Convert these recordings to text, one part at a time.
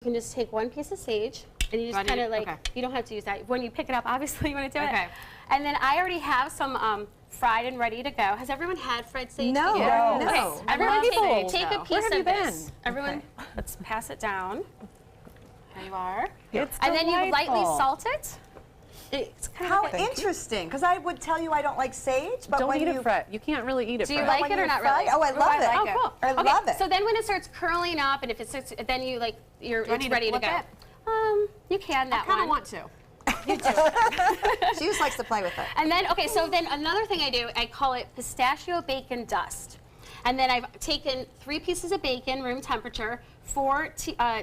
You can just take one piece of sage and you just kind of like, you don't have to use that. When you pick it up, obviously you want to do it. And then I already have some fried and ready to go. Has everyone had fried sage? No. No. Okay. Everyone take a piece of this. Everyone, let's pass it down. There you are. It's and then you lightly salt it. How interesting, because I would tell you I don't like sage, but don't when eat it fresh. You can't really eat it fresh. Do you like it or not really? Oh, I love it. Oh, cool. I love it. So then when it starts curling up, and if it starts, then you like, it's ready to go. You can that one. I kind of want to. You do. She just likes to play with it. And then, okay, so then another thing I do, I call it pistachio bacon dust. And then I've taken 3 pieces of bacon, room temperature, 4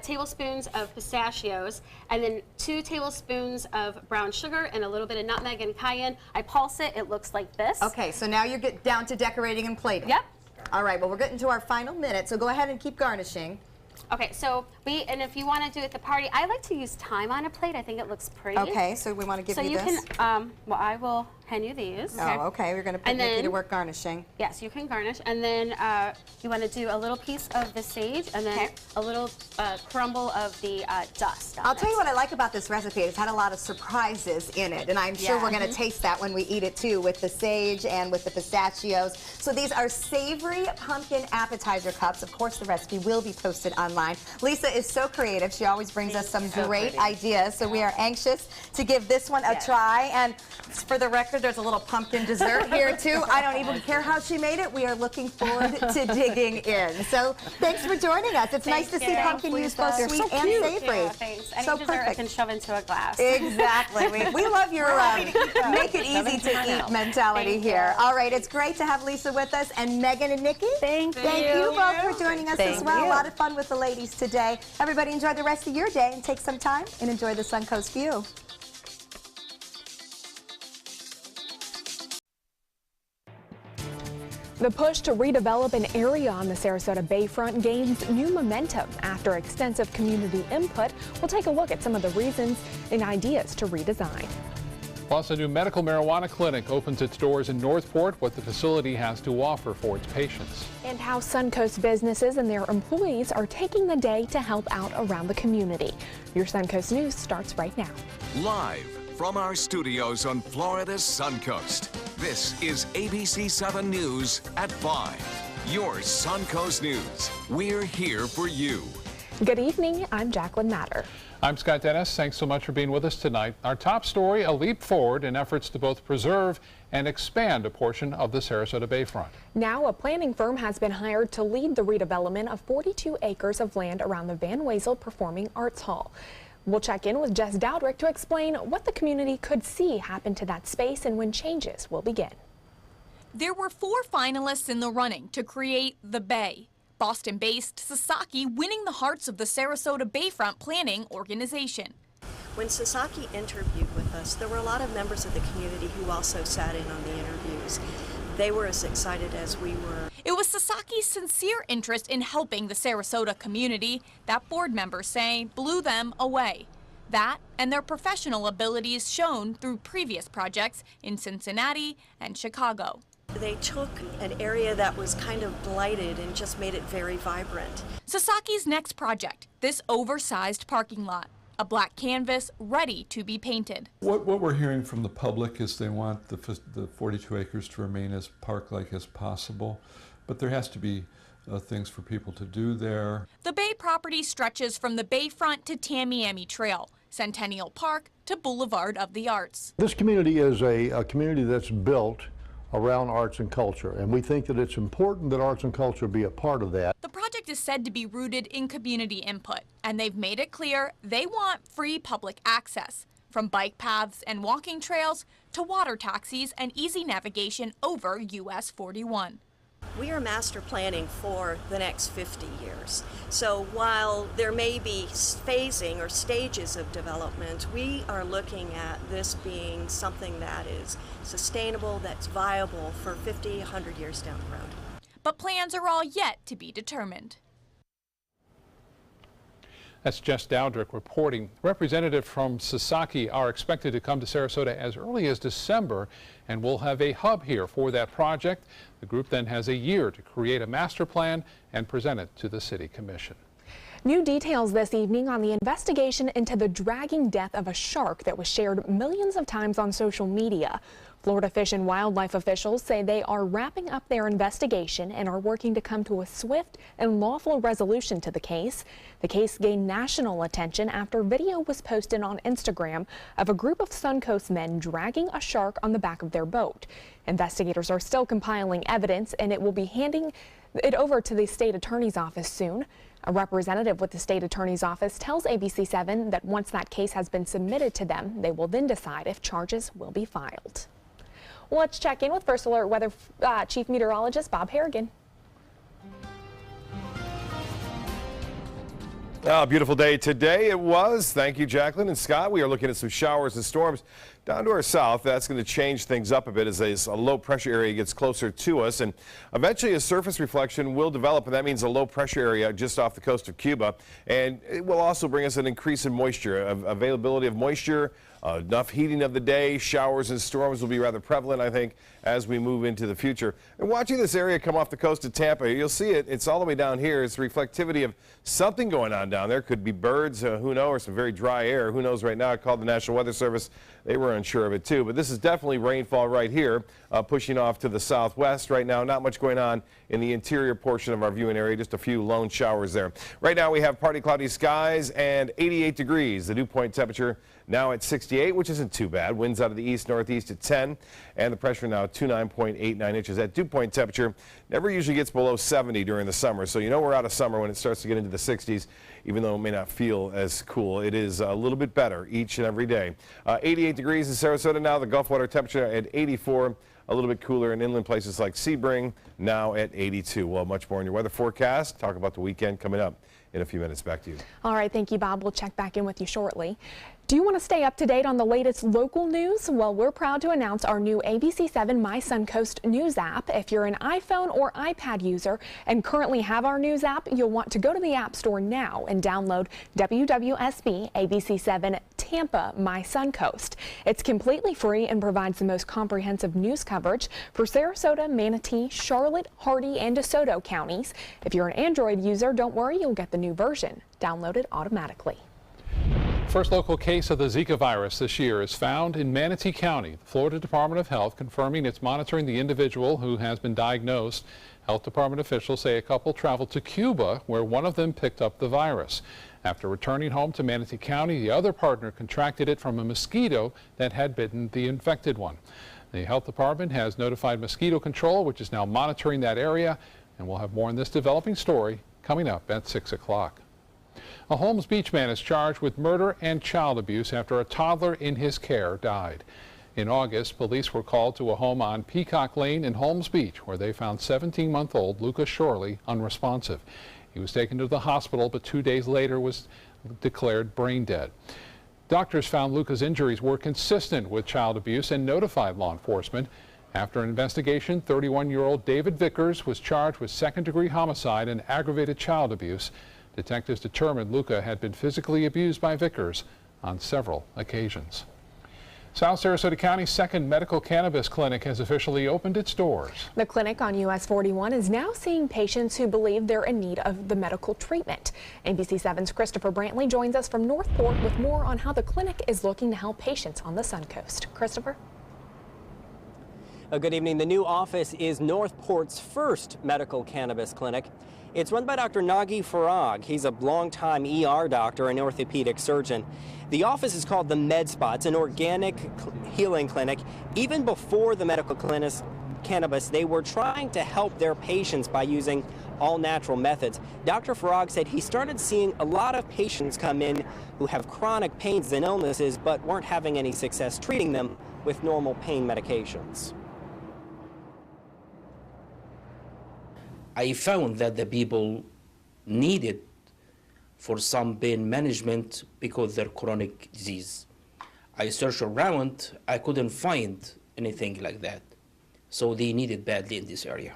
tablespoons of pistachios, and then 2 tablespoons of brown sugar and a little bit of nutmeg and cayenne. I pulse it, it looks like this. Okay, so now you get down to decorating and plating. Yep. All right, well, we're getting to our final minute, so go ahead and keep garnishing. Okay, so and if you want to do it at the party, I like to use thyme on a plate. I think it looks pretty. Okay, so we want to give you this. So you can, well, I will hand you these. Oh, okay, we're going to put Nikki to work garnishing. Yes, you can garnish. And then you want to do a little piece of the sage and then a little crumble of the dust. I'll tell you what I like about this recipe. It's had a lot of surprises in it, and I'm sure we're going to taste that when we eat it too, with the sage and with the pistachios. So these are savory pumpkin appetizer cups. Of course, the recipe will be posted online. Lisa is so creative. She always brings us some great ideas, so we are anxious to give this one a try. And for the record, there's a little pumpkin dessert here too. I don't even care how she made it. We are looking forward to digging in. So thanks for joining us. It's nice to see pumpkin used both sweet and savory. Yeah, thanks. Any so dessert perfect. I can shove into a glass. Exactly. We love your make it easy to eat mentality here. All right, it's great to have Lisa with us, and Megan and Nikki. Thank you both for joining us as well. A lot of fun with the ladies today. Everybody enjoy the rest of your day and take some time and enjoy the Suncoast view. The push to redevelop an area on the Sarasota Bayfront gains new momentum after extensive community input. We'll take a look at some of the reasons and ideas to redesign. Plus, a new medical marijuana clinic opens its doors in Northport, what the facility has to offer for its patients. And how Suncoast businesses and their employees are taking the day to help out around the community. Your Suncoast News starts right now. Live from our studios on Florida's Suncoast, this is ABC 7 News at 5. Your Suncoast News. We're here for you. Good evening, I'm Jacqueline Matter. I'm Scott Dennis. Thanks so much for being with us tonight. Our top story, a leap forward in efforts to both preserve and expand a portion of the Sarasota Bayfront. Now a planning firm has been hired to lead the redevelopment of 42 acres of land around the Van Wezel Performing Arts Hall. We'll check in with Jess Dowdrick to explain what the community could see happen to that space and when changes will begin. There were 4 finalists in the running to create the Bay. Boston-based Sasaki winning the hearts of the Sarasota Bayfront Planning Organization. When Sasaki interviewed with us, there were a lot of members of the community who also sat in on the interviews. They were as excited as we were. It was Sasaki's sincere interest in helping the Sarasota community that board members say blew them away. That and their professional abilities shown through previous projects in Cincinnati and Chicago. They took an area that was kind of blighted and just made it very vibrant. Sasaki's next project, this oversized parking lot. A black canvas ready to be painted. What we're hearing from the public is they want the 42 acres to remain as park-like as possible, but there has to be things for people to do there. The Bay property stretches from the Bayfront to Tamiami Trail, Centennial Park to Boulevard of the Arts. This community is a community that's built around arts and culture, and we think that it's important that arts and culture be a part of that. The project is said to be rooted in community input, and they've made it clear they want free public access, from bike paths and walking trails to water taxis and easy navigation over US 41. We are master planning for the next 50 years. So while there may be phasing or stages of development, we are looking at this being something that is sustainable, that's viable for 50, 100 years down the road. But plans are all yet to be determined. That's Jess Dowdrick reporting. Representatives from Sasaki are expected to come to Sarasota as early as December, and we'll have a hub here for that project. The group then has a year to create a master plan and present it to the City Commission. New details this evening on the investigation into the dragging death of a shark that was shared millions of times on social media. Florida Fish and Wildlife officials say they are wrapping up their investigation and are working to come to a swift and lawful resolution to the case. The case gained national attention after video was posted on Instagram of a group of Suncoast men dragging a shark on the back of their boat. Investigators are still compiling evidence, and it will be handing it over to the state attorney's office soon. A representative with the state attorney's office tells ABC7 that once that case has been submitted to them, they will then decide if charges will be filed. Let's check in with First Alert Weather Chief Meteorologist Bob Harrigan. Beautiful day today it was. Thank you, Jacqueline and Scott. We are looking at some showers and storms down to our south. That's going to change things up a bit as a low pressure area gets closer to us, and eventually a surface reflection will develop, and that means a low pressure area just off the coast of Cuba, and it will also bring us an increase in moisture, availability of moisture. Enough heating of the day. Showers and storms will be rather prevalent, I think, as we move into the future. And watching this area come off the coast of Tampa, you'll see it. It's all the way down here. It's reflectivity of something going on down there. Could be birds, who knows, or some very dry air. Who knows right now? I called the National Weather Service. They were unsure of it, too. But this is definitely rainfall right here, pushing off to the southwest right now. Not much going on in the interior portion of our viewing area. Just a few lone showers there. Right now, we have partly cloudy skies and 88 degrees. The dew point temperature now at 68, which isn't too bad. Winds out of the east-northeast at 10, and the pressure now at 29.89 inches. That dew point temperature never usually gets below 70 during the summer, so you know we're out of summer when it starts to get into the 60s, even though it may not feel as cool. It is a little bit better each and every day. 88 degrees in Sarasota now. The Gulf water temperature at 84. A little bit cooler in inland places like Sebring, now at 82. Well, much more in your weather forecast. Talk about the weekend coming up in a few minutes. Back to you. All right, thank you, Bob. We'll check back in with you shortly. Do you want to stay up to date on the latest local news? Well, we're proud to announce our new ABC7 My Suncoast News app. If you're an iPhone or iPad user and currently have our news app, you'll want to go to the App Store now and download WWSB ABC7 Tampa My Suncoast. It's completely free and provides the most comprehensive news coverage for Sarasota, Manatee, Charlotte, Hardee, and DeSoto counties. If you're an Android user, don't worry, you'll get the new version. Download it automatically. First local case of the Zika virus this year is found in Manatee County. The Florida Department of Health confirming it's monitoring the individual who has been diagnosed. Health Department officials say a couple traveled to Cuba where one of them picked up the virus. After returning home to Manatee County, the other partner contracted it from a mosquito that had bitten the infected one. The Health Department has notified Mosquito Control, which is now monitoring that area, and we'll have more on this developing story coming up at 6 o'clock. A Holmes Beach man is charged with murder and child abuse after a toddler in his care died. In August, police were called to a home on Peacock Lane in Holmes Beach, where they found 17-month-old Lucas Shorley unresponsive. He was taken to the hospital, but 2 days later was declared brain dead. Doctors found Lucas' injuries were consistent with child abuse and notified law enforcement. After an investigation, 31-year-old David Vickers was charged with second-degree homicide and aggravated child abuse. Detectives determined Luca had been physically abused by Vickers on several occasions. South Sarasota County's second medical cannabis clinic has officially opened its doors. The clinic on US 41 is now seeing patients who believe they're in need of the medical treatment. ABC7's Christopher Brantley joins us from Northport with more on how the clinic is looking to help patients on the Suncoast. Christopher? Good evening. The new office is Northport's first medical cannabis clinic. It's run by Dr. Nagi Farag. He's a longtime ER doctor and orthopedic surgeon. The office is called the Med Spa. It's an organic healing clinic. Even before the medical cannabis, they were trying to help their patients by using all-natural methods. Dr. Farag said he started seeing a lot of patients come in who have chronic pains and illnesses but weren't having any success treating them with normal pain medications. I found that the people needed for some pain management because of their chronic disease. I searched around, I couldn't find anything like that. So they needed badly in this area.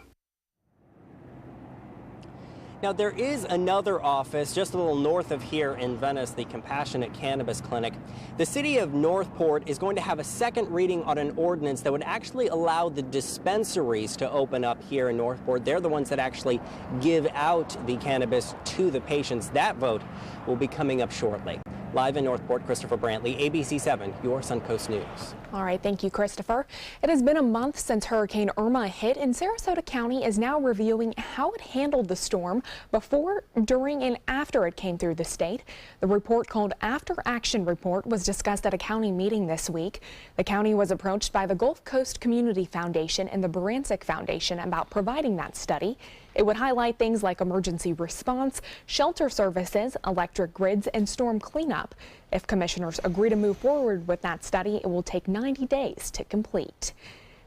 Now, there is another office just a little north of here in Venice, the Compassionate Cannabis Clinic. The city of Northport is going to have a second reading on an ordinance that would actually allow the dispensaries to open up here in Northport. They're the ones that actually give out the cannabis to the patients. That vote will be coming up shortly. Live in Northport, Christopher Brantley, ABC 7, your Suncoast News. All right, thank you, Christopher. It has been a month since Hurricane Irma hit, and Sarasota County is now reviewing how it handled the storm before, during, and after it came through the state. The report, called After Action Report, was discussed at a county meeting this week. The county was approached by the Gulf Coast Community Foundation and the Barancik Foundation about providing that study. It would highlight things like emergency response, shelter services, electric grids, and storm cleanup. If commissioners agree to move forward with that study, it will take 90 days to complete.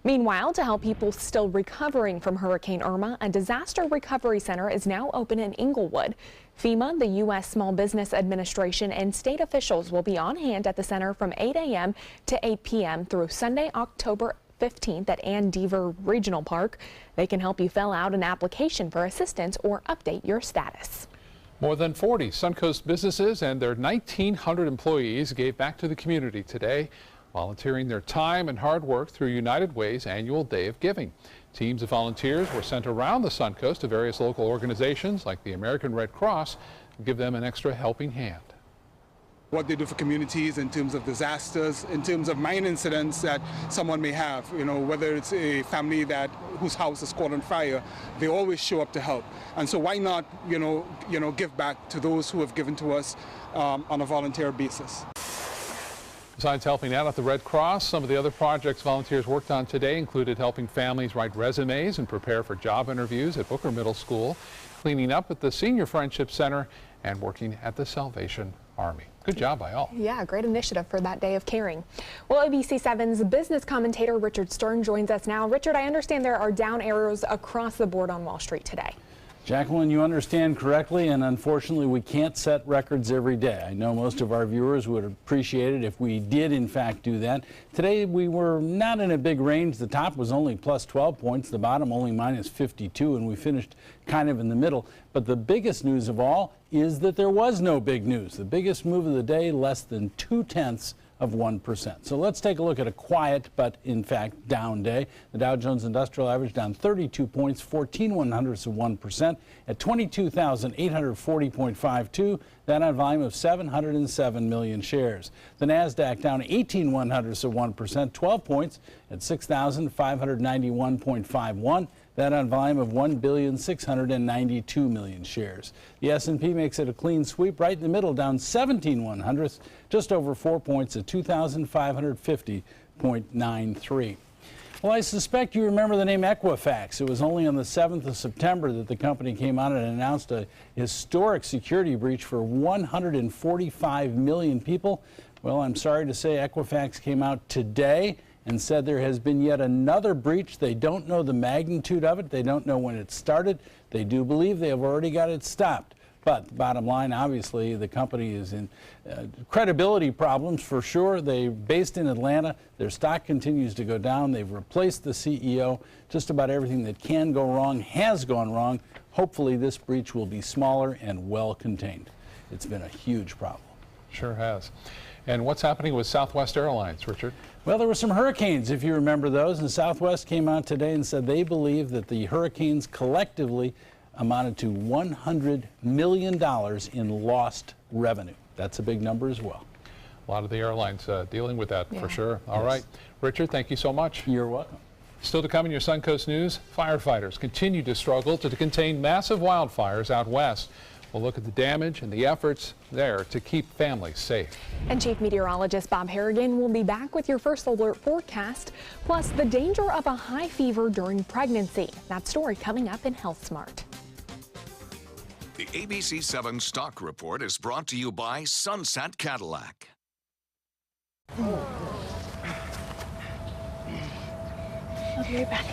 Meanwhile, to help people still recovering from Hurricane Irma, a disaster recovery center is now open in Inglewood. FEMA, the U.S. Small Business Administration, and state officials will be on hand at the center from 8 a.m. to 8 p.m. through Sunday, October 15th at Ann Deaver Regional Park. They can help you fill out an application for assistance or update your status. More than 40 Suncoast businesses and their 1,900 employees gave back to the community today, volunteering their time and hard work through United Way's annual Day of Giving. Teams of volunteers were sent around the Suncoast to various local organizations like the American Red Cross to give them an extra helping hand. What they do for communities in terms of disasters, in terms of mine incidents that someone may have, whether it's a family whose house is caught on fire, they always show up to help. And so why not, give back to those who have given to us on a volunteer basis. Besides helping out at the Red Cross, some of the other projects volunteers worked on today included helping families write resumes and prepare for job interviews at Booker Middle School, cleaning up at the Senior Friendship Center, and working at the Salvation Army. Good job by all. Yeah, great initiative for that day of caring. Well, ABC 7's business commentator Richard Stern joins us now. Richard, I understand there are down arrows across the board on Wall Street today. Jacqueline, you understand correctly, and unfortunately we can't set records every day. I know most of our viewers would appreciate it if we did in fact do that. Today we were not in a big range. The top was only plus 12 points, the bottom only minus 52, and we finished kind of in the middle. But the biggest news of all is that there was no big news. The biggest move of the day, less than 0.2%. of 1%. So let's take a look at a quiet but in fact down day. The Dow Jones Industrial Average down 32 points, 0.14 of 1% at 22,840.52. That on volume of 707 million shares. The Nasdaq down 18/100 of 1%, 12 points at 6,591.51. That on volume of 1,692 million shares. The S&P makes it a clean sweep right in the middle, down 17/100, just over 4 points at 2,550.93. Well, I suspect you remember the name Equifax. It was only on the 7th of September that the company came out and announced a historic security breach for 145 million people. Well, I'm sorry to say Equifax came out today and said there has been yet another breach. They don't know the magnitude of it. They don't know when it started. They do believe they have already got it stopped. But the bottom line, obviously, the company is in credibility problems for sure. They're based in Atlanta. Their stock continues to go down. They've replaced the CEO. Just about everything that can go wrong has gone wrong. Hopefully this breach will be smaller and well contained. It's been a huge problem. Sure has. And what's happening with Southwest Airlines, Richard? Well, there were some hurricanes, if you remember those, and Southwest came out today and said they believe that the hurricanes collectively amounted to $100 million in lost revenue. That's a big number as well. A lot of the airlines dealing with that for sure. All right. Richard, thank you so much. You're welcome. Still to come in your Suncoast News, firefighters continue to struggle to contain massive wildfires out west. We'll look at the damage and the efforts there to keep families safe. And Chief Meteorologist Bob Harrigan will be back with your first alert forecast, plus the danger of a high fever during pregnancy. That story coming up in Health Smart. The ABC 7 Stock Report is brought to you by Sunset Cadillac. I'll be right back.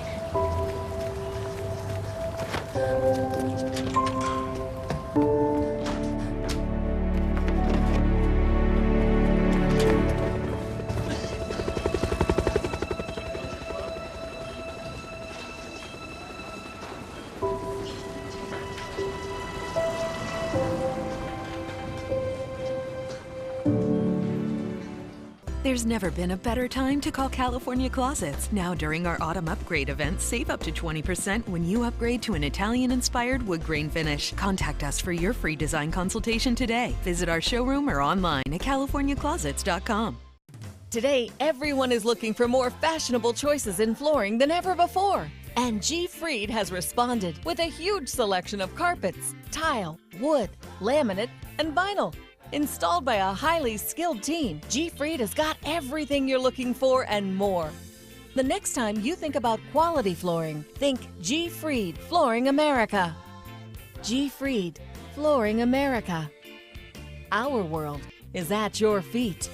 There's never been a better time to call California Closets. Now during our autumn upgrade event, save up to 20% when you upgrade to an Italian-inspired wood grain finish. Contact us for your free design consultation today. Visit our showroom or online at californiaclosets.com. Today, everyone is looking for more fashionable choices in flooring than ever before. And G. Fried has responded with a huge selection of carpets, tile, wood, laminate, and vinyl. Installed by a highly skilled team, G. Fried has got everything you're looking for and more. The next time you think about quality flooring, think G. Fried Flooring America. G. Fried Flooring America. Our world is at your feet.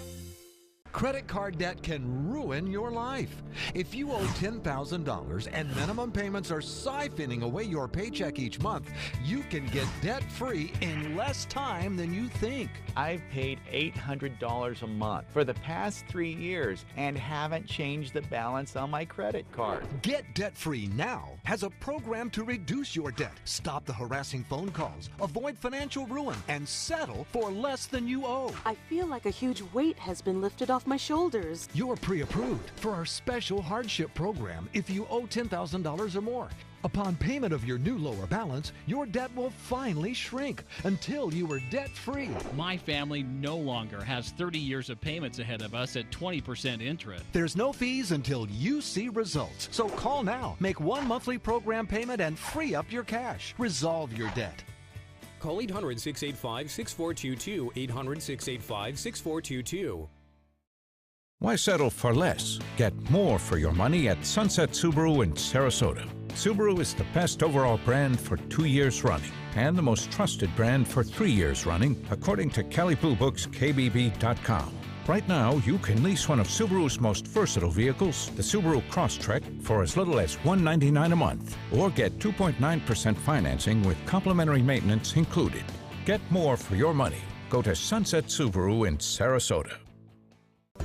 Credit card debt can ruin your life. If you owe $10,000 and minimum payments are siphoning away your paycheck each month, you can get debt-free in less time than you think. I've paid $800 a month for the past 3 years and haven't changed the balance on my credit card. Get debt-free now has a program to reduce your debt, stop the harassing phone calls, avoid financial ruin, and settle for less than you owe. I feel like a huge weight has been lifted off my shoulders. You're pre-approved for our special hardship program if you owe $10,000 or more. Upon payment of your new lower balance, your debt will finally shrink until you are debt-free. My family no longer has 30 years of payments ahead of us at 20% interest. There's no fees until you see results. So call now, make one monthly program payment, and free up your cash. Resolve your debt. Call 800-685-6422, 800-685-6422. Why settle for less? Get more for your money at Sunset Subaru in Sarasota. Subaru is the best overall brand for 2 years running and the most trusted brand for 3 years running, according to Kelley Blue Book's KBB.com. Right now, you can lease one of Subaru's most versatile vehicles, the Subaru Crosstrek, for as little as $199 a month, or get 2.9% financing with complimentary maintenance included. Get more for your money. Go to Sunset Subaru in Sarasota.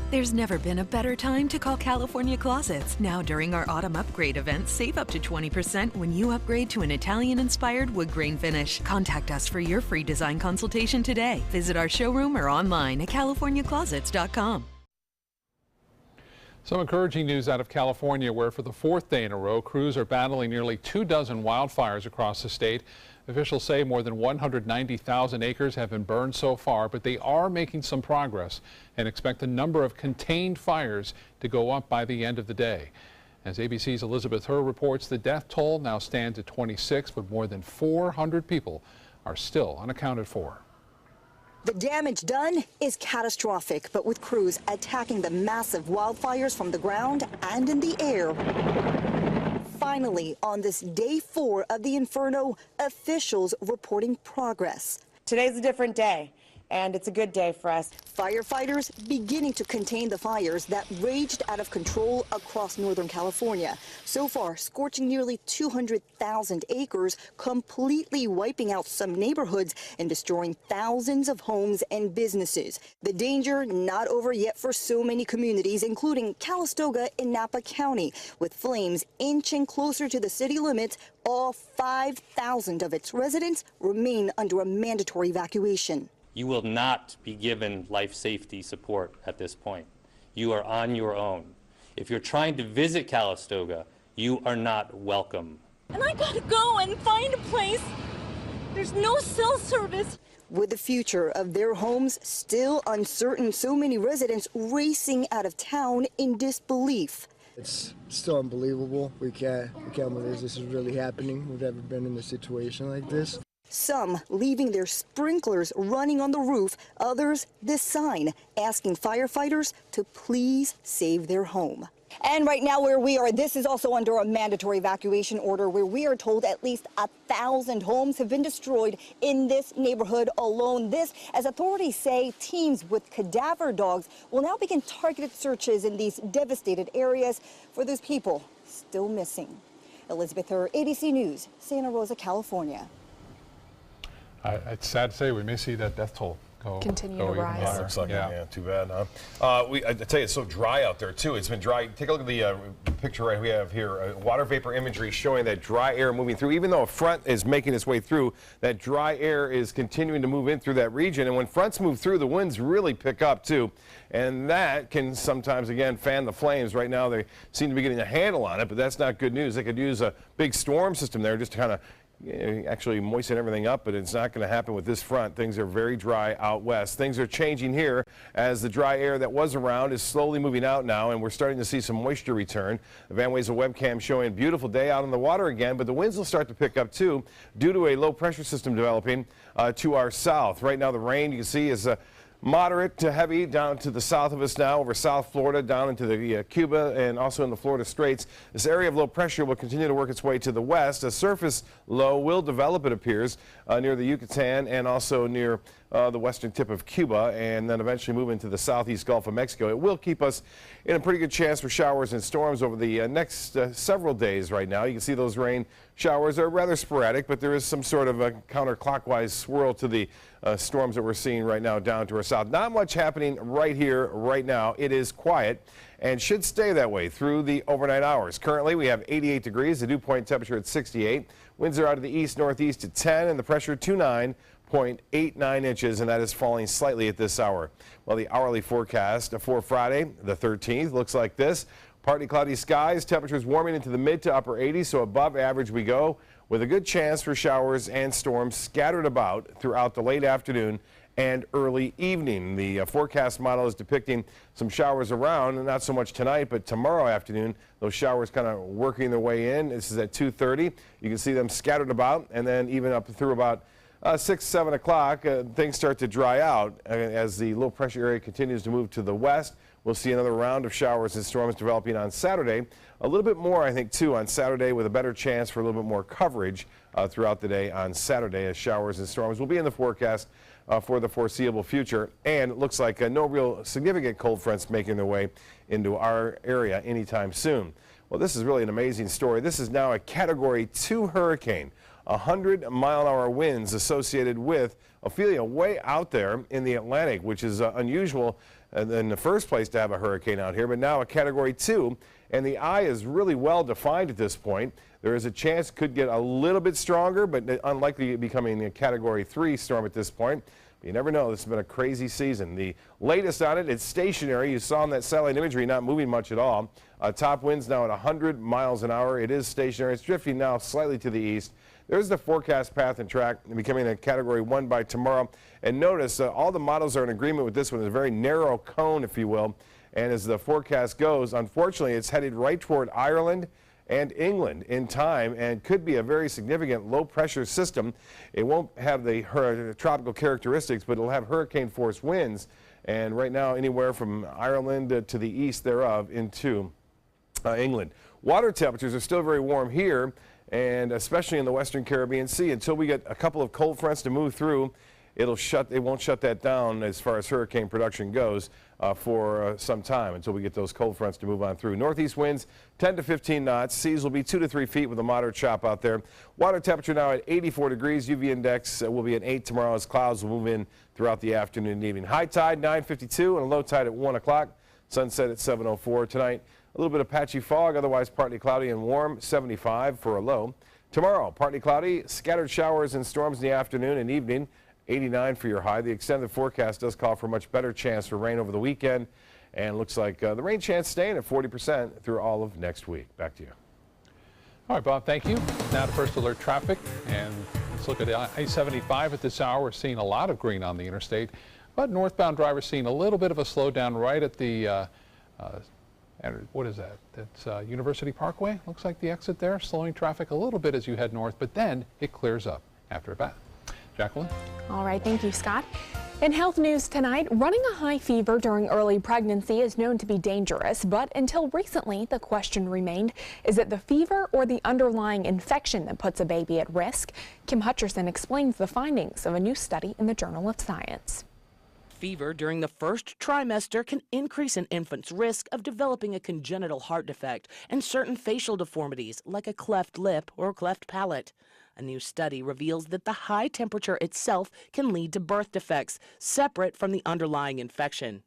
There's never been a better time to call California Closets. Now during our autumn upgrade event, save up to 20% when you upgrade to an Italian-inspired wood grain finish. Contact us for your free design consultation today. Visit our showroom or online at californiaclosets.com. Some encouraging news out of California, where for the 4th day in a row, crews are battling nearly 24 wildfires across the state. Officials say more than 190,000 acres have been burned so far, but they are making some progress and expect the number of contained fires to go up by the end of the day. As ABC's Elizabeth Herr reports, the death toll now stands at 26, but more than 400 people are still unaccounted for. The damage done is catastrophic, but with crews attacking the massive wildfires from the ground and in the air. Finally, on this day 4 of the inferno, officials reporting progress. Today's a different day, and it's a good day for us. Firefighters beginning to contain the fires that raged out of control across Northern California. So far, scorching nearly 200,000 acres, completely wiping out some neighborhoods and destroying thousands of homes and businesses. The danger not over yet for so many communities, including Calistoga in Napa County, with flames inching closer to the city limits. All 5,000 of its residents remain under a mandatory evacuation. You will not be given life safety support at this point. You are on your own. If you're trying to visit Calistoga, you are not welcome. And I gotta go and find a place. There's no cell service. With the future of their homes still uncertain, so many residents racing out of town in disbelief. It's still unbelievable. We can't believe this is really happening. We've never been in a situation like this. Some leaving their sprinklers running on the roof, others this sign asking firefighters to please save their home. And right now where we are, this is also under a mandatory evacuation order where we are told at least 1,000 homes have been destroyed in this neighborhood alone. This, as authorities say, teams with cadaver dogs will now begin targeted searches in these devastated areas for those people still missing. Elizabeth Herr, ABC News, Santa Rosa, California. It's sad to say we may see that death toll continue to even rise. higher. Looks like Yeah. it. Yeah, too bad, huh? I tell you, it's so dry out there, too. It's been dry. Take a look at the picture we have here. Water vapor imagery showing that dry air moving through. Even though a front is making its way through, that dry air is continuing to move in through that region. And when fronts move through, the winds really pick up, too. And that can sometimes, again, fan the flames. Right now, they seem to be getting a handle on it, but that's not good news. They could use a big storm system there just to kind of actually moisten everything up, but it's not going to happen with this front. Things are very dry out west. Things are changing here as the dry air that was around is slowly moving out now, and we're starting to see some moisture return. The Van Wezel webcam showing a beautiful day out on the water again, but the winds will start to pick up too due to a low pressure system developing to our south. Right now the rain you can see is moderate to heavy down to the south of us now, over South Florida, down into the Cuba and also in the Florida Straits. This area of low pressure will continue to work its way to the west. A surface low will develop, it appears, near the Yucatan and also near the western tip of Cuba, and then eventually move into the southeast Gulf of Mexico. It will keep us in a pretty good chance for showers and storms over the next several days right now. You can see those rain showers are rather sporadic, but there is some sort of a counterclockwise swirl to the storms that we're seeing right now down to our south. Not much happening right here, right now. It is quiet and should stay that way through the overnight hours. Currently, we have 88 degrees, the dew point temperature at 68. Winds are out of the east-northeast at 10, and the pressure 29.89 inches, and that is falling slightly at this hour. Well, the hourly forecast for Friday, the 13th, looks like this. Partly cloudy skies, temperatures warming into the mid to upper 80s, so above average we go, with a good chance for showers and storms scattered about throughout the late afternoon and early evening. The forecast model is depicting some showers around, and not so much tonight, but tomorrow afternoon, those showers kind of working their way in. This is at 2:30. You can see them scattered about, and then even up through about 6, 7 o'clock, things start to dry out as the low pressure area continues to move to the west. We'll see another round of showers and storms developing on Saturday. A little bit more, I think, too, on Saturday, with a better chance for a little bit more coverage throughout the day on Saturday, as showers and storms will be in the forecast for the foreseeable future. And it looks like no real significant cold fronts making their way into our area anytime soon. Well, this is really an amazing story. This is now a Category 2 hurricane. 100-mile-an-hour winds associated with Ophelia way out there in the Atlantic, which is unusual in the first place to have a hurricane out here, but now a Category 2, and the eye is really well defined at this point. There is a chance it could get a little bit stronger, but unlikely becoming a Category 3 storm at this point. You never know. This has been a crazy season. The latest on it, it's stationary. You saw in that satellite imagery, not moving much at all. Top winds now at 100 miles an hour. It is stationary. It's drifting now slightly to the east. There's the forecast path and track, becoming a Category 1 by tomorrow. And notice all the models are in agreement with this one. It's a very narrow cone, if you will. And as the forecast goes, unfortunately, it's headed right toward Ireland and England in time, and could be a very significant low pressure system. It won't have the tropical characteristics, but it'll have hurricane force winds. And right now, anywhere from Ireland to the east thereof into England. Water temperatures are still very warm here, and especially in the western Caribbean Sea. Until we get a couple of cold fronts to move through, it won't shut that down as far as hurricane production goes for some time, until we get those cold fronts to move on through. Northeast winds 10 to 15 knots. Seas will be 2 to 3 feet with a moderate chop out there. Water temperature now at 84 degrees. UV index will be at 8 tomorrow as clouds will move in throughout the afternoon and evening. High tide 9:52 and a low tide at 1 o'clock. Sunset at 7:04 tonight. A little bit of patchy fog, otherwise partly cloudy and warm, 75 for a low. Tomorrow, partly cloudy, scattered showers and storms in the afternoon and evening, 89 for your high. The extended forecast does call for a much better chance for rain over the weekend, and looks like the rain chance staying at 40% through all of next week. Back to you. All right, Bob, thank you. Now to first alert traffic, and let's look at I-75 at this hour. We're seeing a lot of green on the interstate, but northbound drivers seeing a little bit of a slowdown right at the what is that? That's University Parkway. Looks like the exit there, slowing traffic a little bit as you head north, but then it clears up after that. Jacqueline? All right, thank you, Scott. In health news tonight, running a high fever during early pregnancy is known to be dangerous, but until recently, the question remained, is it the fever or the underlying infection that puts a baby at risk? Kim Hutcherson explains the findings of a new study in the Journal of Science. Fever during the first trimester can increase an infant's risk of developing a congenital heart defect and certain facial deformities like a cleft lip or cleft palate. A new study reveals that the high temperature itself can lead to birth defects, separate from the underlying infection.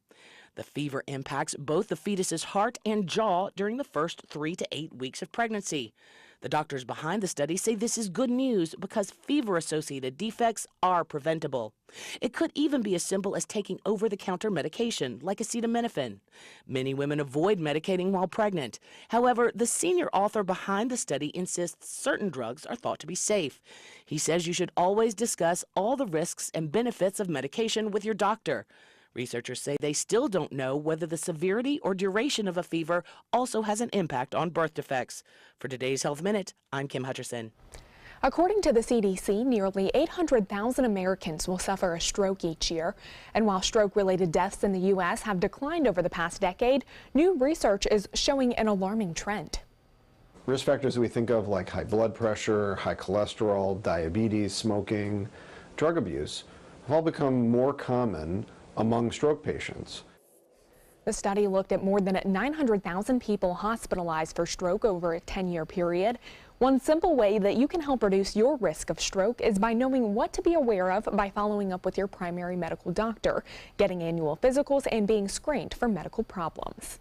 The fever impacts both the fetus's heart and jaw during the first 3 to 8 weeks of pregnancy. The doctors behind the study say this is good news because fever-associated defects are preventable. It could even be as simple as taking over-the-counter medication like acetaminophen. Many women avoid medicating while pregnant. However, the senior author behind the study insists certain drugs are thought to be safe. He says you should always discuss all the risks and benefits of medication with your doctor. Researchers say they still don't know whether the severity or duration of a fever also has an impact on birth defects. For today's Health Minute, I'm Kim Hutcherson. According to the CDC, nearly 800,000 Americans will suffer a stroke each year. And while stroke-related deaths in the U.S. have declined over the past decade, new research is showing an alarming trend. Risk factors we think of like high blood pressure, high cholesterol, diabetes, smoking, drug abuse have all become more common among stroke patients. The study looked at more than 900,000 people hospitalized for stroke over a 10-year period. One simple way that you can help reduce your risk of stroke is by knowing what to be aware of by following up with your primary medical doctor, getting annual physicals, and being screened for medical problems.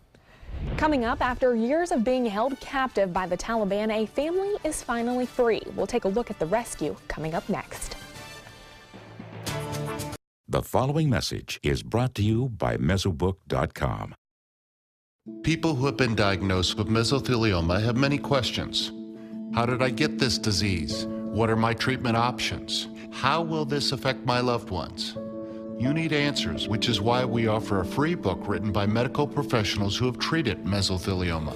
Coming up, after years of being held captive by the Taliban, a family is finally free. We'll take a look at the rescue coming up next. The following message is brought to you by Mesobook.com. People who have been diagnosed with mesothelioma have many questions. How did I get this disease? What are my treatment options? How will this affect my loved ones? You need answers, which is why we offer a free book written by medical professionals who have treated mesothelioma.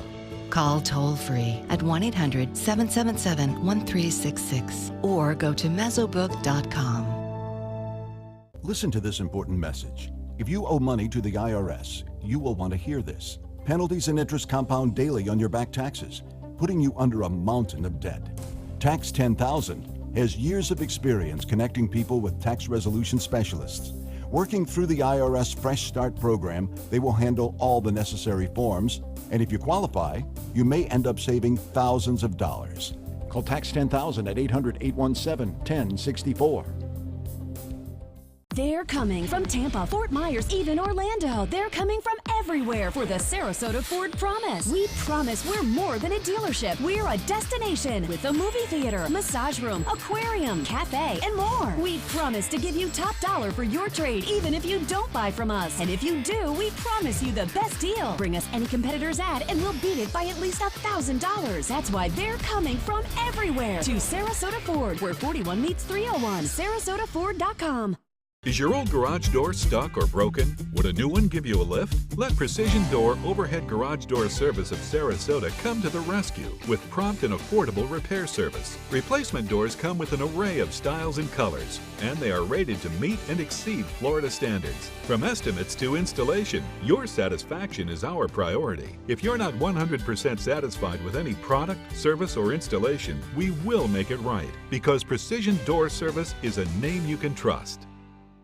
Call toll-free at 1-800-777-1366 or go to Mesobook.com. Listen to this important message. If you owe money to the IRS, you will want to hear this. Penalties and interest compound daily on your back taxes, putting you under a mountain of debt. Tax 10,000 has years of experience connecting people with tax resolution specialists. Working through the IRS Fresh Start program, they will handle all the necessary forms, and if you qualify, you may end up saving thousands of dollars. Call Tax 10,000 at 800-817-1064. They're coming from Tampa, Fort Myers, even Orlando. They're coming from everywhere for the Sarasota Ford Promise. We promise we're more than a dealership. We're a destination with a movie theater, massage room, aquarium, cafe, and more. We promise to give you top dollar for your trade, even if you don't buy from us. And if you do, we promise you the best deal. Bring us any competitor's ad and we'll beat it by at least $1,000. That's why they're coming from everywhere to Sarasota Ford, where 41 meets 301. SarasotaFord.com. Is your old garage door stuck or broken? Would a new one give you a lift? Let Precision Door Overhead Garage Door Service of Sarasota come to the rescue with prompt and affordable repair service. Replacement doors come with an array of styles and colors, and they are rated to meet and exceed Florida standards. From estimates to installation, your satisfaction is our priority. If you're not 100% satisfied with any product, service, or installation, we will make it right, because Precision Door Service is a name you can trust.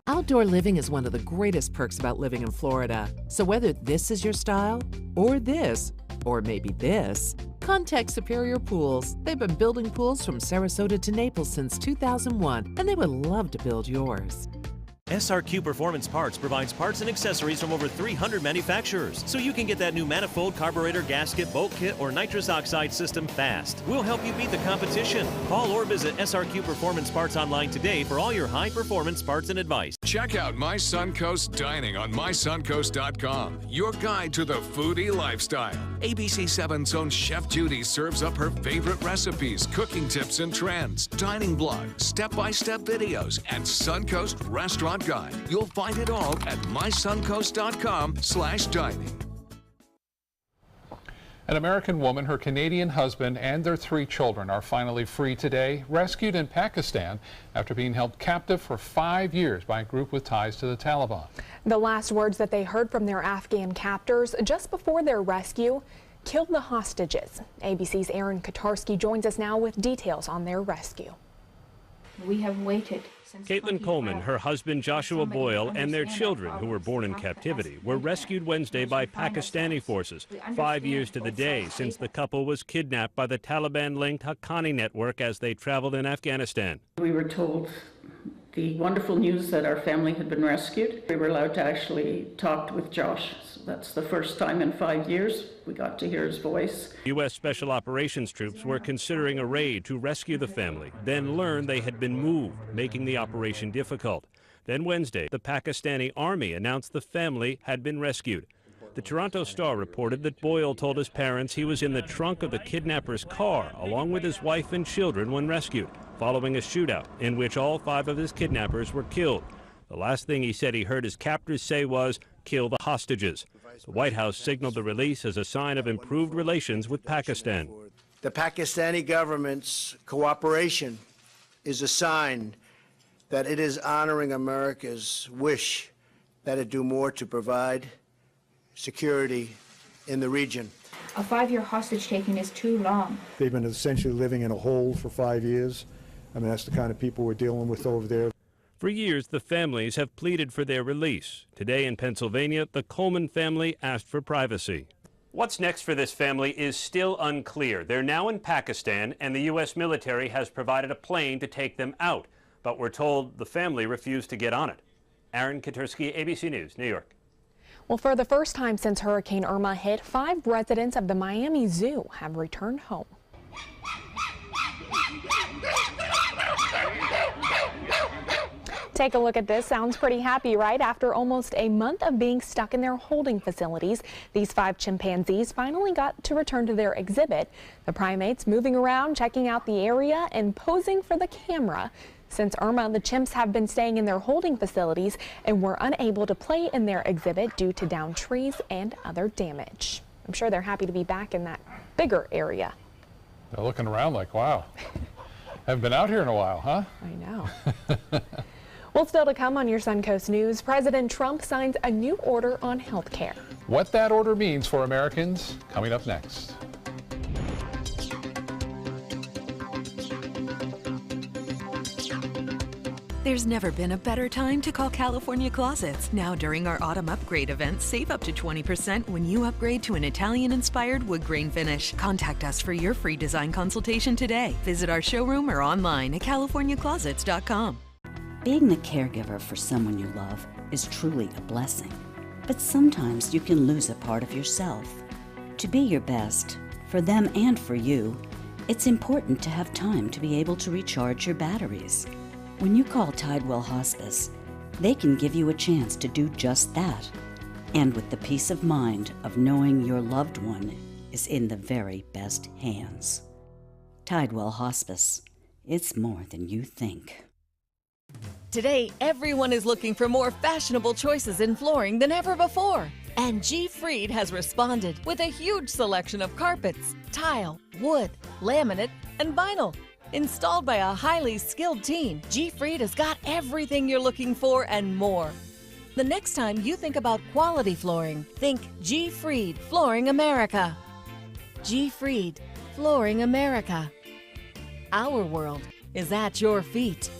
Outdoor living is one of the greatest perks about living in Florida. So whether this is your style, or this, or maybe this, contact Superior Pools. They've been building pools from Sarasota to Naples since 2001, and they would love to build yours. SRQ Performance Parts provides parts and accessories from over 300 manufacturers, so you can get that new manifold, carburetor, gasket, bolt kit, or nitrous oxide system fast. We'll help you beat the competition. Call or visit SRQ Performance Parts online today for all your high-performance parts and advice. Check out My Suncoast Dining on mysuncoast.com, your guide to the foodie lifestyle. ABC 7's own Chef Judy serves up her favorite recipes, cooking tips and trends, dining blog, step-by-step videos, and Suncoast Restaurant Guide. You'll find it all at mysuncoast.com/dining. An American woman, her Canadian husband, and their 3 children are finally free today, rescued in Pakistan after being held captive for 5 years by a group with ties to the Taliban. The last words that they heard from their Afghan captors just before their rescue: kill the hostages. ABC's Aaron Kotarski joins us now with details on their rescue. We have waited Caitlin Coleman, her husband Joshua Boyle, and their children, who were born in captivity, were rescued Wednesday by Pakistani forces, 5 years to the day since the couple was kidnapped by the Taliban-linked Haqqani network as they traveled in Afghanistan. We were told the wonderful news that our family had been rescued. We were allowed to actually talk with Josh. So that's the first time in 5 years we got to hear his voice. U.S. Special Operations troops were considering a raid to rescue the family, then learned they had been moved, making the operation difficult. Then Wednesday, the Pakistani army announced the family had been rescued. The Toronto Star reported that Boyle told his parents he was in the trunk of the kidnapper's car along with his wife and children when rescued, following a shootout in which all 5 of his kidnappers were killed. The last thing he said he heard his captors say was, "Kill the hostages." The White House signaled the release as a sign of improved relations with Pakistan. The Pakistani government's cooperation is a sign that it is honoring America's wish that it do more to provide security in the region. A 5-year hostage taking is too long. They've been essentially living in a hole for 5 years. I mean, that's the kind of people we're dealing with over there. For years, the families have pleaded for their release. Today in Pennsylvania, the Coleman family asked for privacy. What's next for this family is still unclear. They're now in Pakistan, and the U.S. military has provided a plane to take them out. But we're told the family refused to get on it. Aaron Katursky, ABC News, New York. Well, for the first time since Hurricane Irma hit, 5 residents of the Miami Zoo have returned home. Take a look at this. Sounds pretty happy, right? After almost a month of being stuck in their holding facilities, these 5 chimpanzees finally got to return to their exhibit. The primates moving around, checking out the area, and posing for the camera. Since Irma, the chimps have been staying in their holding facilities and were unable to play in their exhibit due to downed trees and other damage. I'm sure they're happy to be back in that bigger area. They're looking around like, wow, haven't been out here in a while, huh? I know. Well, still to come on your Suncoast News, President Trump signs a new order on health care. What that order means for Americans, coming up next. There's never been a better time to call California Closets. Now during our autumn upgrade event, save up to 20% when you upgrade to an Italian-inspired wood grain finish. Contact us for your free design consultation today. Visit our showroom or online at californiaclosets.com. Being the caregiver for someone you love is truly a blessing. But sometimes you can lose a part of yourself. To be your best, for them and for you, it's important to have time to be able to recharge your batteries. When you call Tidewell Hospice, they can give you a chance to do just that. And with the peace of mind of knowing your loved one is in the very best hands. Tidewell Hospice. It's more than you think. Today, everyone is looking for more fashionable choices in flooring than ever before. And G. Fried has responded with a huge selection of carpets, tile, wood, laminate, and vinyl. Installed by a highly skilled team, G. Fried has got everything you're looking for and more. The next time you think about quality flooring, think G. Fried Flooring America. G. Fried Flooring America. Our world is at your feet.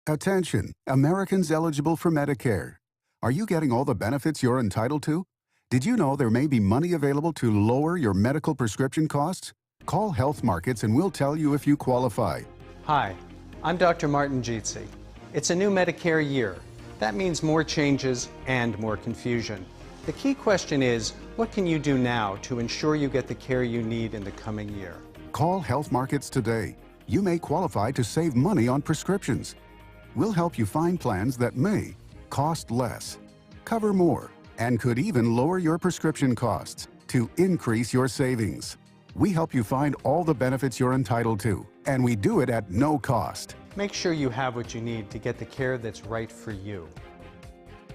Attention, Americans eligible for Medicare. Are you getting all the benefits you're entitled to? Did you know there may be money available to lower your medical prescription costs? Call Health Markets and we'll tell you if you qualify. Hi, I'm Dr. Martin Jeetsi. It's a new Medicare year. That means more changes and more confusion. The key question is, what can you do now to ensure you get the care you need in the coming year? Call Health Markets today. You may qualify to save money on prescriptions. We'll help you find plans that may cost less, cover more, and could even lower your prescription costs to increase your savings. We help you find all the benefits you're entitled to, and we do it at no cost. Make sure you have what you need to get the care that's right for you.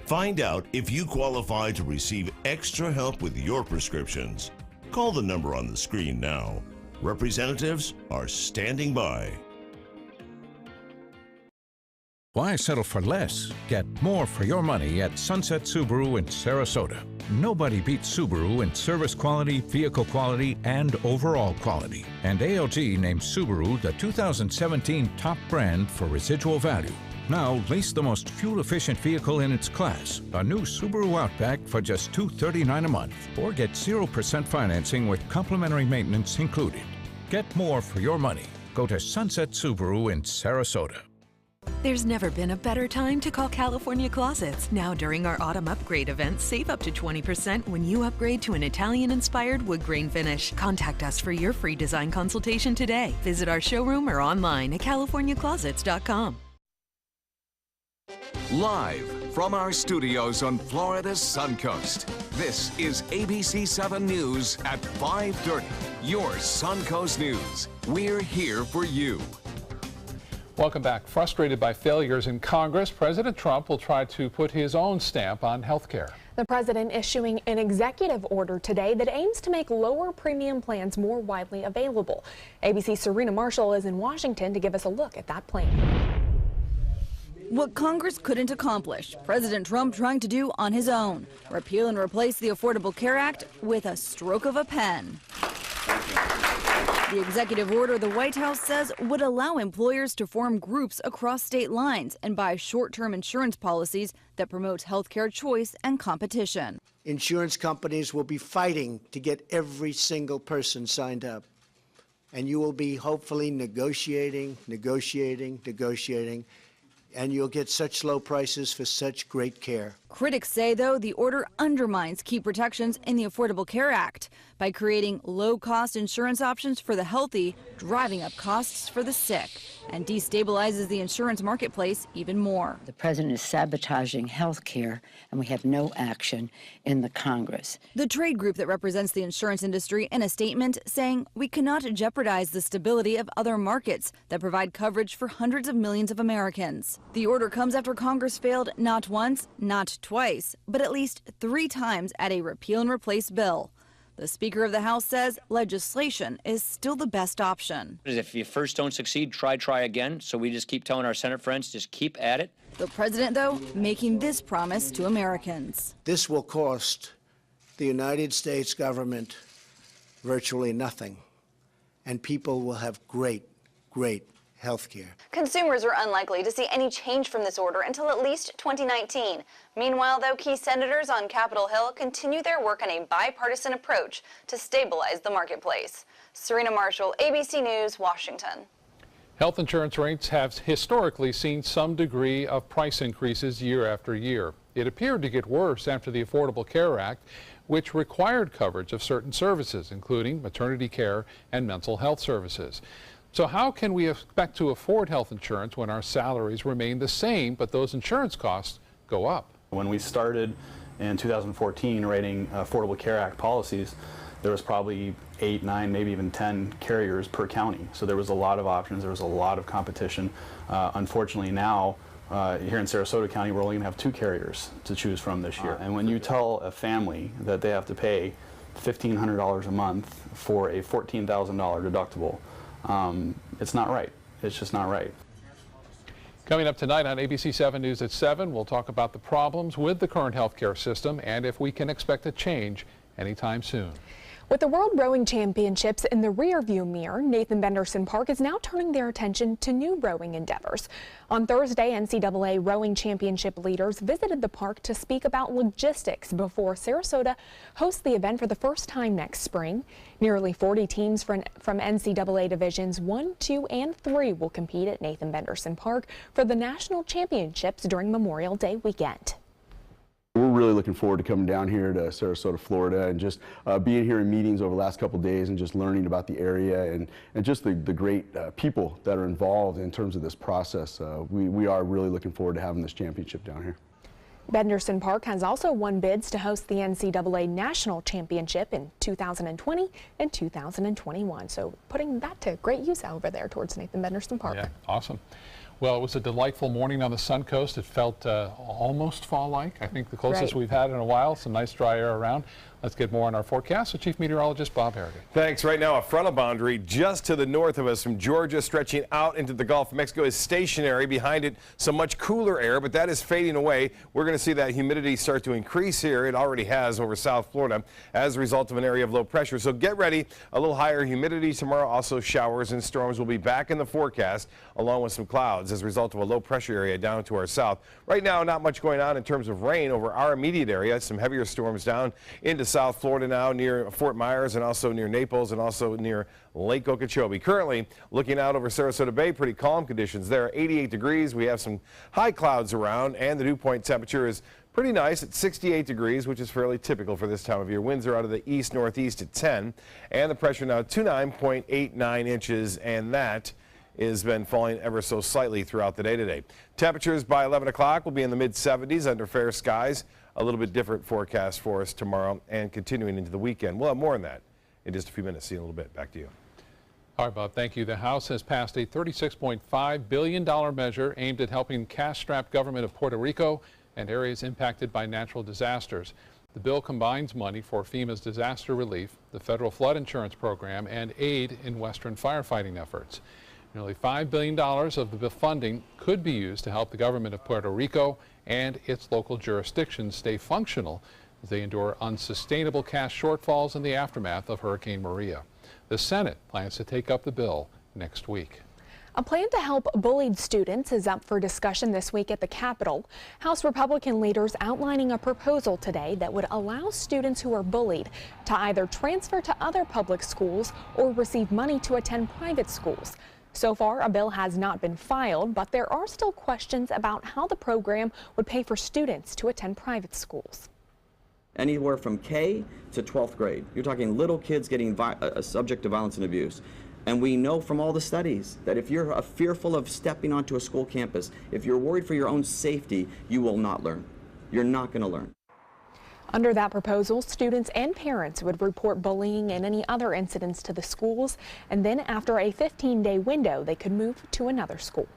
Find out if you qualify to receive extra help with your prescriptions. Call the number on the screen now. Representatives are standing by. Why settle for less? Get more for your money at Sunset Subaru in Sarasota. Nobody beats Subaru in service quality, vehicle quality, and overall quality. And ALG named Subaru the 2017 top brand for residual value. Now, lease the most fuel-efficient vehicle in its class, a new Subaru Outback for just $239 a month, or get 0% financing with complimentary maintenance included. Get more for your money. Go to Sunset Subaru in Sarasota. There's never been a better time to call California Closets. Now during our autumn upgrade event, save up to 20% when you upgrade to an Italian-inspired wood grain finish. Contact us for your free design consultation today. Visit our showroom or online at californiaclosets.com. Live from our studios on Florida's Suncoast, this is ABC 7 News at 5:30. Your Suncoast News. We're here for you. Welcome back. Frustrated by failures in Congress, President Trump will try to put his own stamp on health care. The president issuing an executive order today that aims to make lower premium plans more widely available. ABC's Serena Marshall is in Washington to give us a look at that plan. What Congress couldn't accomplish, President Trump trying to do on his own. Repeal and replace the Affordable Care Act with a stroke of a pen. The executive order, the White House says, would allow employers to form groups across state lines and buy short-term insurance policies that promote healthcare choice and competition. Insurance companies will be fighting to get every single person signed up. And you will be hopefully negotiating, and you'll get such low prices for such great care. Critics say, though, the order undermines key protections in the Affordable Care Act by creating low-cost insurance options for the healthy, driving up costs for the sick, and destabilizes the insurance marketplace even more. The president is sabotaging health care, and we have no action in the Congress. The trade group that represents the insurance industry in a statement saying we cannot jeopardize the stability of other markets that provide coverage for hundreds of millions of Americans. The order comes after Congress failed not once, not twice, but at least 3 times at a repeal and replace bill. The Speaker of the House says legislation is still the best option. If you first don't succeed, try again. So we just keep telling our Senate friends, just keep at it. The president, though, making this promise to Americans. This will cost the United States government virtually nothing, and people will have great health care. Consumers are unlikely to see any change from this order until at least 2019. Meanwhile, though, key senators on Capitol Hill continue their work on a bipartisan approach to stabilize the marketplace. Serena Marshall, ABC News, Washington. Health insurance rates have historically seen some degree of price increases year after year. It appeared to get worse after the Affordable Care Act, which required coverage of certain services, including maternity care and mental health services. So how can we expect to afford health insurance when our salaries remain the same, but those insurance costs go up? When we started in 2014 writing Affordable Care Act policies, there was probably 8, 9, maybe even 10 carriers per county. So there was a lot of options, there was a lot of competition. Unfortunately now, here in Sarasota County, we're only going to have 2 carriers to choose from this year. And when you tell a family that they have to pay $1,500 a month for a $14,000 deductible, it's not right. It's just not right. Coming up tonight on ABC 7 News at 7, we'll talk about the problems with the current healthcare system and if we can expect a change anytime soon. With the World Rowing Championships in the rearview mirror, Nathan Benderson Park is now turning their attention to new rowing endeavors. On Thursday, NCAA Rowing Championship leaders visited the park to speak about logistics before Sarasota hosts the event for the first time next spring. Nearly 40 teams from NCAA Divisions 1, 2, and 3 will compete at Nathan Benderson Park for the national championships during Memorial Day weekend. We're really looking forward to coming down here to Sarasota, Florida, and just being here in meetings over the last couple of days and just learning about the area and just the great people that are involved in terms of this process. We are really looking forward to having this championship down here. Benderson Park has also won bids to host the NCAA National Championship in 2020 and 2021. So putting that to great use over there towards Nathan Benderson Park. Yeah, awesome. Well, it was a delightful morning on the Suncoast. It felt almost fall-like. I think the closest we've had in a while. Some nice dry air around. Let's get more on our forecast with Chief Meteorologist Bob Harrigan. Thanks. Right now, a frontal boundary just to the north of us from Georgia stretching out into the Gulf of Mexico is stationary. Behind it, some much cooler air, but that is fading away. We're going to see that humidity start to increase here. It already has over South Florida as a result of an area of low pressure. So get ready. A little higher humidity tomorrow. Also, showers and storms will be back in the forecast along with some clouds as a result of a low pressure area down to our south. Right now, not much going on in terms of rain over our immediate area. Some heavier storms down into South Florida now near Fort Myers and also near Naples and also near Lake Okeechobee. Currently looking out over Sarasota Bay, pretty calm conditions there. 88 degrees. We have some high clouds around and the dew point temperature is pretty nice at 68 degrees, which is fairly typical for this time of year. Winds are out of the east-northeast at 10 and the pressure now 29.89 inches, and that has been falling ever so slightly throughout the day today. Temperatures by 11 o'clock will be in the mid-70s under fair skies. A little bit different forecast for us tomorrow and continuing into the weekend. We'll have more on that in just a few minutes. See you in a little bit. Back to you. All right, Bob, thank you. The House has passed a $36.5 billion measure aimed at helping cash-strapped government of Puerto Rico and areas impacted by natural disasters. The bill combines money for FEMA's disaster relief, the federal flood insurance program, and aid in Western firefighting efforts. Nearly $5 billion of the funding could be used to help the government of Puerto Rico and its local jurisdictions stay functional as they endure unsustainable cash shortfalls in the aftermath of Hurricane Maria. The Senate plans to take up the bill next week. A plan to help bullied students is up for discussion this week at the Capitol. House Republican leaders outlining a proposal today that would allow students who are bullied to either transfer to other public schools or receive money to attend private schools. So far, a bill has not been filed, but there are still questions about how the program would pay for students to attend private schools. Anywhere from K to 12th grade. You're talking little kids getting subject to violence and abuse. And we know from all the studies that if you're fearful of stepping onto a school campus, if you're worried for your own safety, you will not learn. You're not going to learn. Under that proposal, students and parents would report bullying and any other incidents to the schools, and then after a 15-day window, they could move to another school.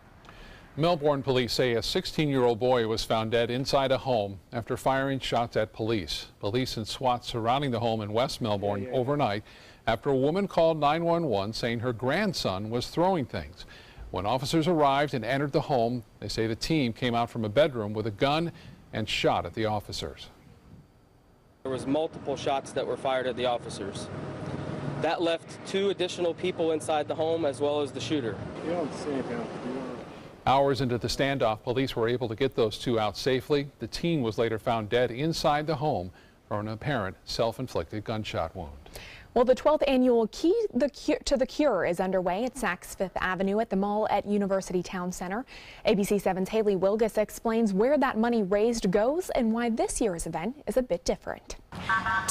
Melbourne police say a 16-year-old boy was found dead inside a home after firing shots at police. Police and SWAT surrounding the home in West Melbourne overnight after a woman called 911 saying her grandson was throwing things. When officers arrived and entered the home, they say the team came out from a bedroom with a gun and shot at the officers. There was multiple shots that were fired at the officers. That left 2 additional people inside the home as well as the shooter. You don't see anything. Hours into the standoff, police were able to get those 2 out safely. The teen was later found dead inside the home from an apparent self-inflicted gunshot wound. Well, the 12th annual Key to the Cure is underway at Saks Fifth Avenue at the mall at University Town Center. ABC 7's Haley Wilgus explains where that money raised goes and why this year's event is a bit different.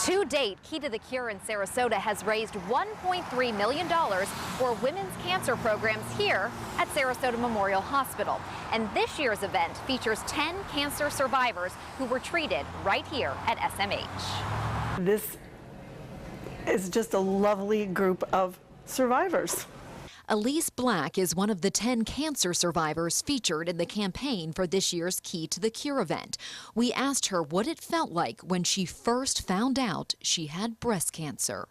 To date, Key to the Cure in Sarasota has raised $1.3 million for women's cancer programs here at Sarasota Memorial Hospital. And this year's event features 10 cancer survivors who were treated right here at SMH. This is just a lovely group of survivors. Elise Black is one of the 10 cancer survivors featured in the campaign for this year's Key to the Cure event. We asked her what it felt like when she first found out she had breast cancer.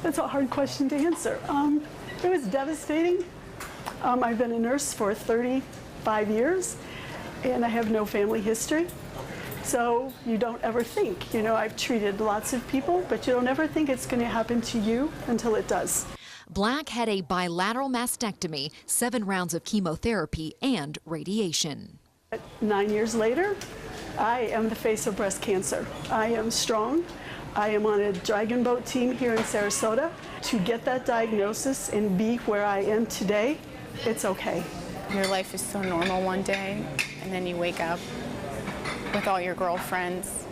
That's a hard question to answer. It was devastating. I've been a nurse for 35 years and I have no family history. So you don't ever think, I've treated lots of people, but you don't ever think it's going to happen to you until it does. Black had a bilateral mastectomy, 7 rounds of chemotherapy, and radiation. 9 years later, I am the face of breast cancer. I am strong. I am on a dragon boat team here in Sarasota. To get that diagnosis and be where I am today, it's okay. Your life is so normal one day, and then you wake up with all your girlfriends,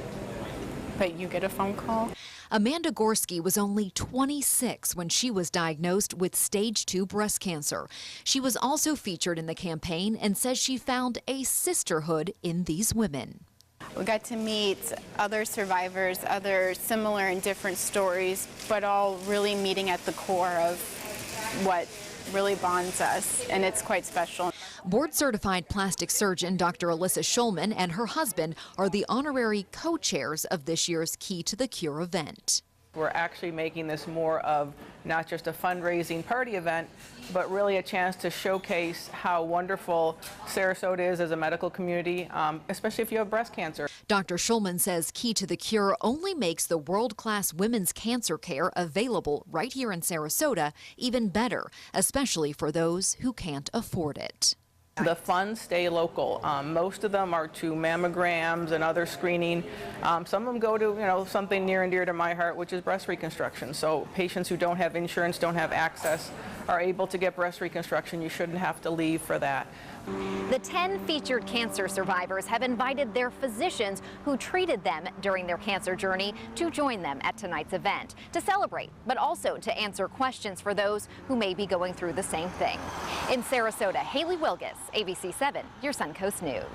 but you get a phone call. Amanda Gorski was only 26 when she was diagnosed with stage 2 breast cancer. She was also featured in the campaign and says she found a sisterhood in these women. We got to meet other survivors, other similar and different stories, but all really meeting at the core of what really bonds us, and it's quite special. Board-certified plastic surgeon Dr. Alyssa Schulman and her husband are the honorary co-chairs of this year's Key to the Cure event. We're actually making this more of not just a fundraising party event, but really a chance to showcase how wonderful Sarasota is as a medical community, especially if you have breast cancer. Dr. Schulman says Key to the Cure only makes the world-class women's cancer care available right here in Sarasota even better, especially for those who can't afford it. The funds stay local. Most of them are to mammograms and other screening. Some of them go to, something near and dear to my heart, which is breast reconstruction. So patients who don't have insurance, don't have access, are able to get breast reconstruction. You shouldn't have to leave for that. The 10 featured cancer survivors have invited their physicians who treated them during their cancer journey to join them at tonight's event to celebrate, but also to answer questions for those who may be going through the same thing. In Sarasota, Haley Wilgus, ABC 7, your Suncoast News.